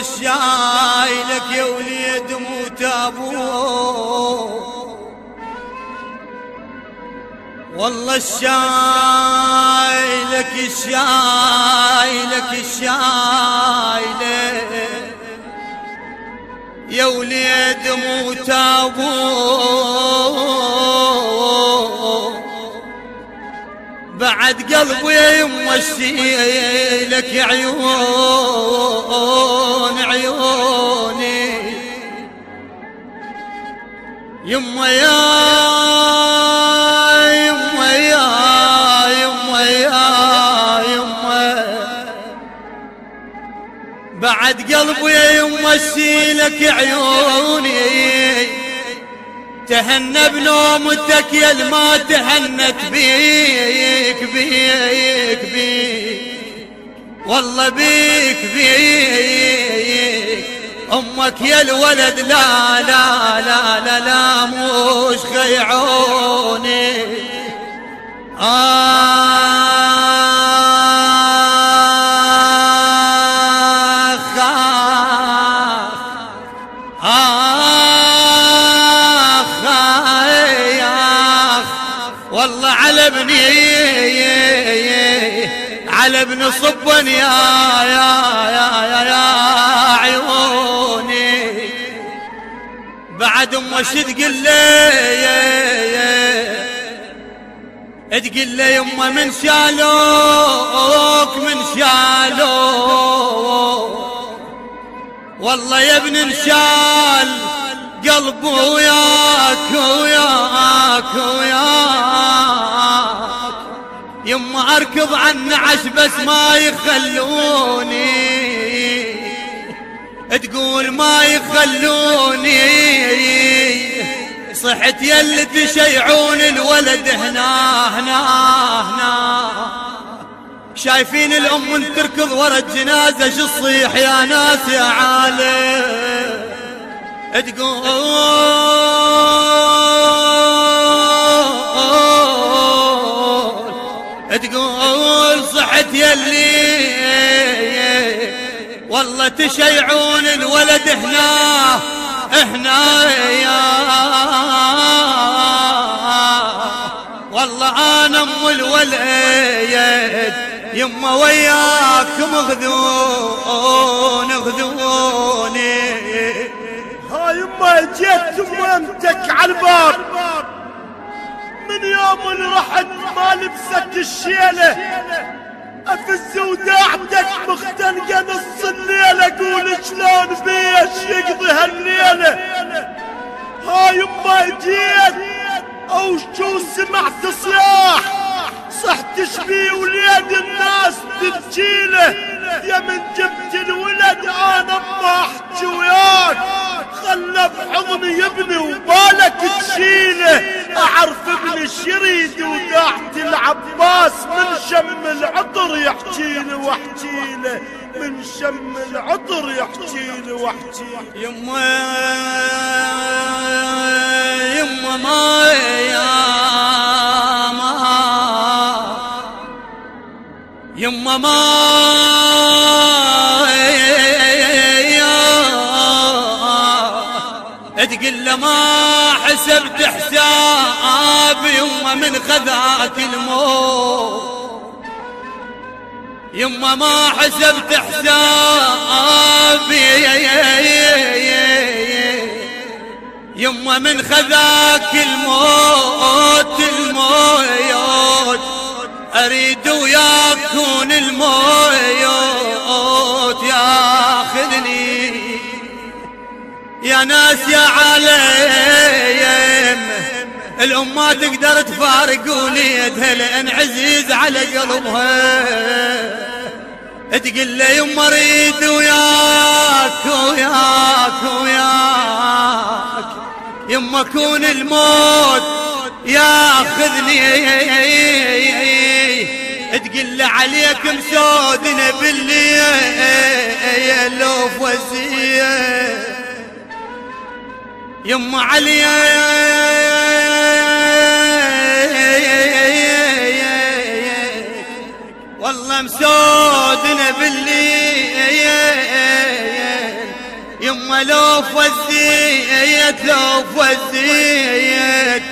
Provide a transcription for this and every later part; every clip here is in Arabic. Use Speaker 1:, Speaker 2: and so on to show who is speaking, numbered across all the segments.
Speaker 1: الشايلك يا وليد موت ابوه، والله الشايلك الشايلك الشايلك يا وليد موت ابوه، بعد قلبي يا يمه اشيلك يا عيون عيوني يمه يا يمه يا يمه يا يمه، بعد قلبي يا يمه اشيلك يا عيوني، تهنى بنومتك يا الما تهنت بيك بيك بيك، والله بيك بيك امك يا الولد لا لا لا لا لا مش خيعوني والله على ابن صبن يا عيوني، بعد ام وش تقول لي يما من شالوك من شالوك، والله يا ابن انشال قلبي وياك وياك وياك، يما اركض عن نعش بس ما يخلوني، تقول ما يخلوني، صحت يلي تشيعون الولد هنا هنا هنا، شايفين الام تركض ورا الجنازه شو تصيح يا ناس يا عالم، تقول صحت يلي والله تشيعون الولد هنا هنا يا والله انا ام الولد يما وياك مغذون اغذوني،
Speaker 2: ها يما جيت مامتك على الباب من يوم اللي رحت ما لبست الشيله، افز وداعتك مختنقه نص الليله، اقول شلون بيش يقضي هالليله، ها يما جيت او شو سمعت صياح صحت شبي وليد الناس تبجيله، يا من جبت الولد انا ما احكي وياك، خلى بحضني يبني وبالك تشيله، اعرف ابن الشريد وداعت العباس من شم العطر يحكيله واحكيله، من شم العطر يحكيله واحكيله،
Speaker 1: يما يما ما يما ما تقل له ما حسبت حساب يما من خذاك الموت، يما ما حسبت حسابي يما من خذاك الموت الموت، اريد وياكون الموت ياخذني يا ناس يا عالم، الام ما تقدر تفارق وليدها لان عزيز على قلبها، تقول له يما اريد وياك وياك وياك، يما كون الموت ياخذني، تقول له عليك مسودنا بالليل لو وزيه يما علي والله مسودنا بالليل يما لو فزيت لو فزيت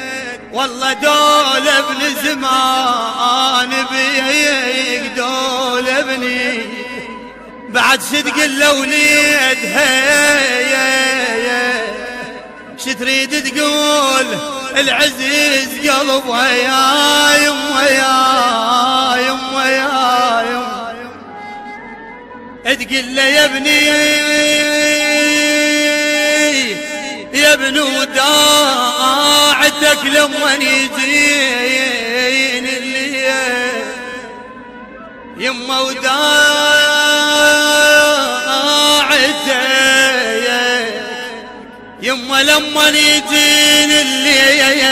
Speaker 1: والله دول ابن زمان بيك دول ابني بعد شتقل لوليد هي شتريد تقول العزيز قلبه يا يما يا يما يا يما تقول له يا ابني يا ابن وداعتك لما يجين الليل يما وداعتك يما لما يجين الليل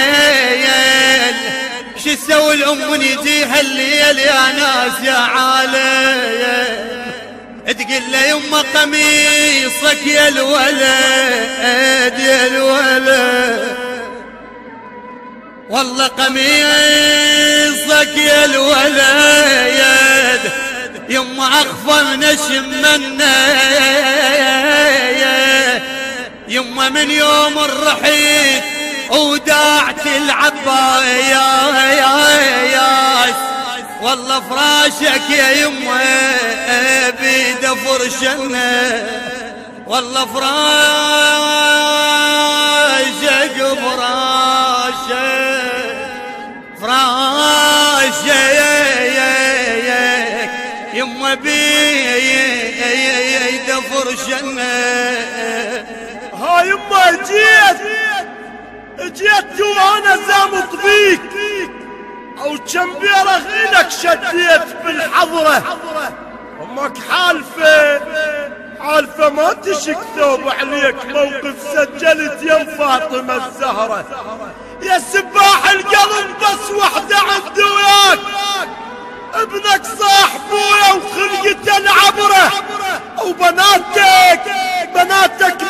Speaker 1: شو تسوي الام من يجيها الليل يا ناس يا عالم تقول له يما قميصك يا الولد يا الولد والله قميصك يا الولد يما اخفى من الشمنة يما من يوم الرحيل وداعت العباية يا والله فراشك يا يما بيد فرشنا والله فراشك يما بيد فرشنا
Speaker 2: ها يما جيت وانا زامط بيك او جنبيره غينك شديت بالحضرة امك حالفة ما تشك ثوب عليك موقف سجلت يا فاطمة الزهرة يا سباح القلب بس وحدة عنده وياك ابنك صاحبويا وخلقته العبرة وبناتك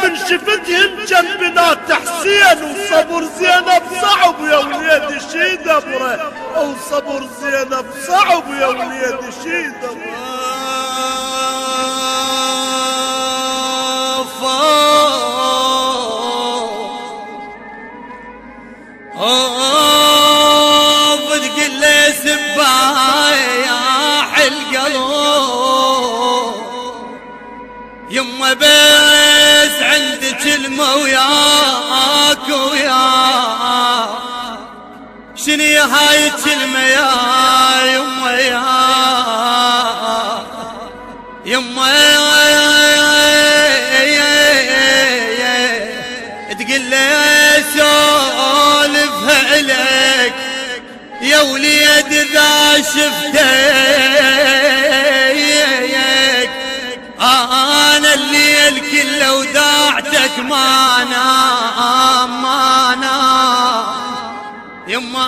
Speaker 2: من شفتهن جنب بنات حسين وصبر زينب صعب يا وليد شيد ابره او صبر زينب صعب يا وليد شيد
Speaker 1: بتقول لي سبايح القلب يما بس عندك كلمة وياك شنو هاي الكلمة يا يما يما تقول لي سولفها إليك يا وليد إذا شفتك أنا الليل كله وداعتك ما نام يما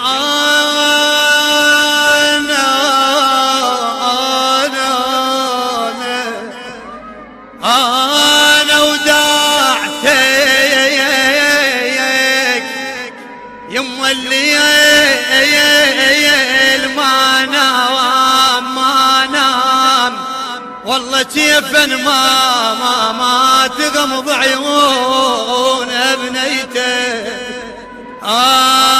Speaker 1: أنا وداعتك يما الليل ما نام والله كيفا ما تغمض عيون ابنيته آخ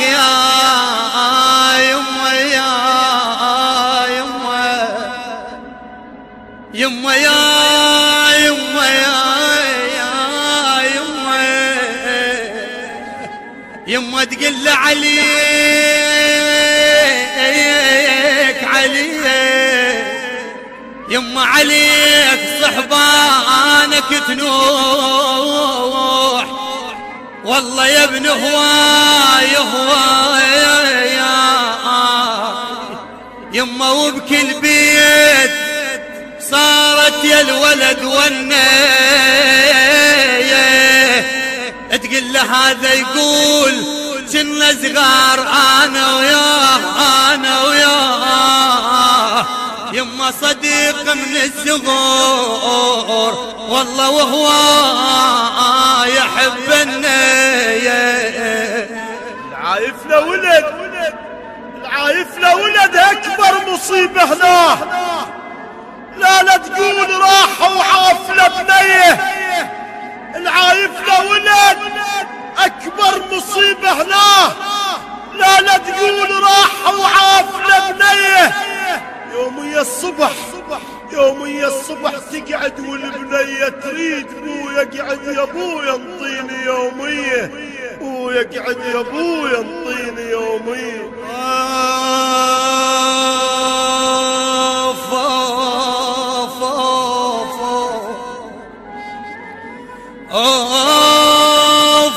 Speaker 1: يا يما يما يما تقل عليك يما عليك صحبانك تنوح والله يا ابن هواي يما وبكل بيت صارت يا الولد والنية تقول له هذا يقول كنا صغار انا وياه يما صديق من الصغور والله وهو يحب النية
Speaker 2: العايف له ولد العايف له ولد اكبر مصيبة هنا، لا تقول راح وعافله بنيه. العايف له ولد اكبر مصيبة هنا، لا تقول راح وعافله بنيه. يومي الصبح تقعد والبنية تريد بويا قعد يا بويا انطيني يومية، بويا قعد يا بويا انطيني يومية.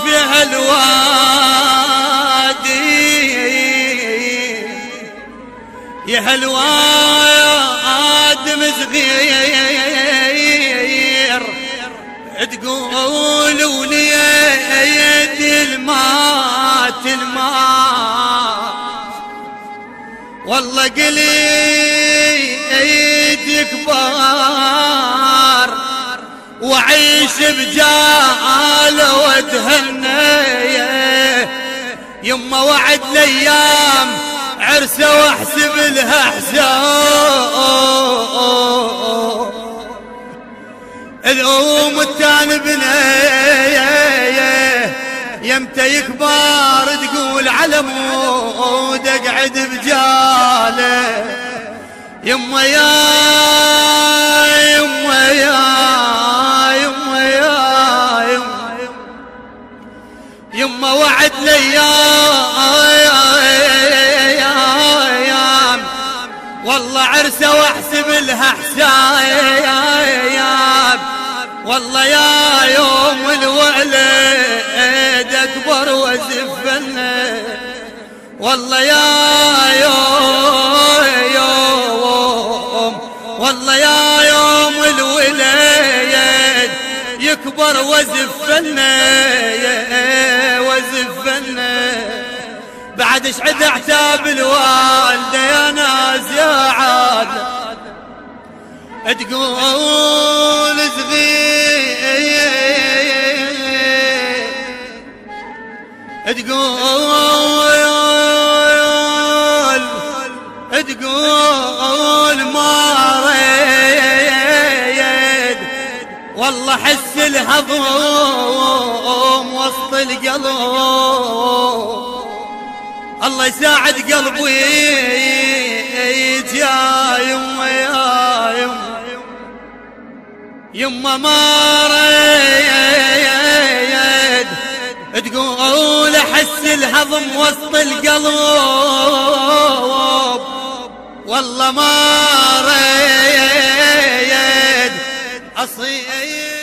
Speaker 1: في هالوادي يا هالوادي مصغير تقول وليد الماء والله قليد كبار وعيش بجاله واتهنى. يما وعد الايام عرسه واحسب لها حساب. الام التاني بنيه يمتى يكبر تقول على مود اقعد بجاله. يما يما وعد الايام والله عرسه واحسب لها حساب. والله يا يوم الولد اكبر وزفنا، والله يا يوم والله يا يوم الولد يكبر وزفنا بعد اشعد اعتاب الوالده يا ناس يا عاد تقول تقول ما ريد والله حس الهضوم وسط القلب. الله يساعد قلبي يا يما ما ريد تقول احس الهضم وسط القلب. والله ما ريد اصير